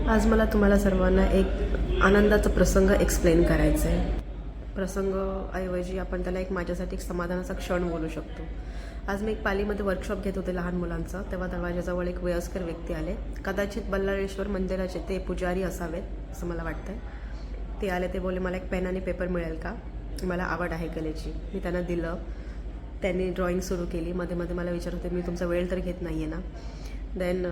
आज मला तुम्हाला सर्वांना एक आनंदाचा प्रसंग एक्सप्लेन करायचा आहे. प्रसंग ऐवजी आपण त्याला एक माझ्यासाठी एक समाधानाचा क्षण बोलू शकतो. आज मी एक पालीमध्ये वर्कशॉप घेत होते लहान मुलांचं, तेव्हा दरवाजाजवळ एक वयस्कर व्यक्ती आले. कदाचित बल्लाळेश्वर मंदिराचे ते पुजारी असावेत असं मला वाटतंय. ते आले, ते बोलले मला एक पेन आणि पेपर मिळेल का, मला आवड आहे कलेची. मी त्यांना दिलं. त्यांनी ड्रॉइंग सुरू केली. मध्ये मध्ये मला विचारत होते, मी तुमचा वेळ तर घेत नाही आहे ना. देन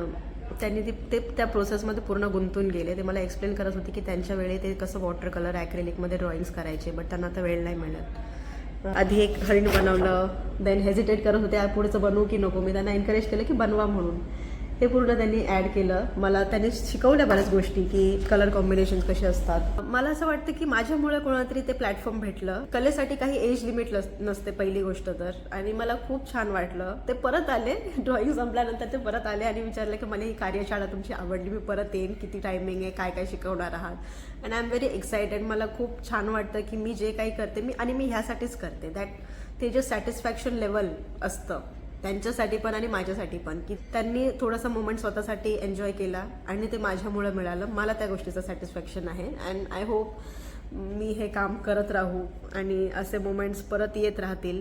त्यांनी ते त्या प्रोसेसमध्ये पूर्ण गुंतून गेले. ते मला एक्सप्लेन करत होते की त्यांच्या वेळी ते कसं वॉटर कलर ॲक्रेलिकमध्ये ड्रॉइंग्स करायचे, बट त्यांना आता वेळ नाही मिळत. आधी एक हरिण बनवलं, देन हेजिटेट करत होते पुढचं बनवू की नको. मी त्यांना एनकरेज केलं की बनवा म्हणून. ते पूर्ण त्यांनी ॲड केलं. मला त्यांनी शिकवल्या बऱ्याच गोष्टी की कलर कॉम्बिनेशन कसे असतात. मला असं वाटतं की माझ्यामुळे कोणाला तरी ते प्लॅटफॉर्म भेटलं. कलेसाठी काही एज लिमिट नसते पहिली गोष्ट तर, आणि मला खूप छान वाटलं. ते परत आले, ड्रॉइंग संपल्यानंतर ते परत आले आणि विचारलं की मला ही कार्यशाळा तुमची आवडली, मी परत येईन, किती टायमिंग आहे, काय काय शिकवणार आहात. And I am very excited. मला खूप छान वाटतं की मी जे काही करते मी ह्यासाठीच करते. दॅट ते जे सॅटिस्फॅक्शन लेवल असतं त्यांच्यासाठी पण आणि माझ्यासाठी पण, की त्यांनी थोडासा मोमेंट स्वतःसाठी एन्जॉय केला आणि ते माझ्यामुळे मिळालं. मला त्या गोष्टीचं सॅटिस्फॅक्शन आहे. अँड आय होप मी हे काम करत राहू आणि असे मोमेंट्स परत येत राहतील,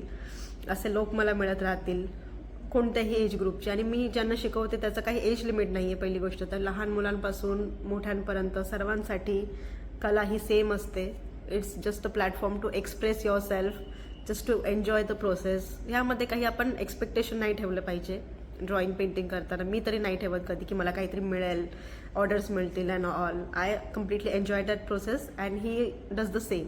असे लोक मला मिळत राहतील कोणत्याही एज ग्रुपचे. आणि मी ज्यांना शिकवते त्याचं काही एज लिमिट नाही आहे. पहिली गोष्ट तर लहान मुलांपासून मोठ्यांपर्यंत सर्वांसाठी कला ही सेम असते. It's just a platform to express yourself, just to enjoy the process. ह्यामध्ये काही आपण एक्सपेक्टेशन नाही ठेवलं पाहिजे. ड्रॉइंग पेंटिंग करताना मी तरी नाही ठेवत कधी की मला काहीतरी मिळेल, ऑर्डर्स मिळतील and all. I completely enjoy that process and he does the same.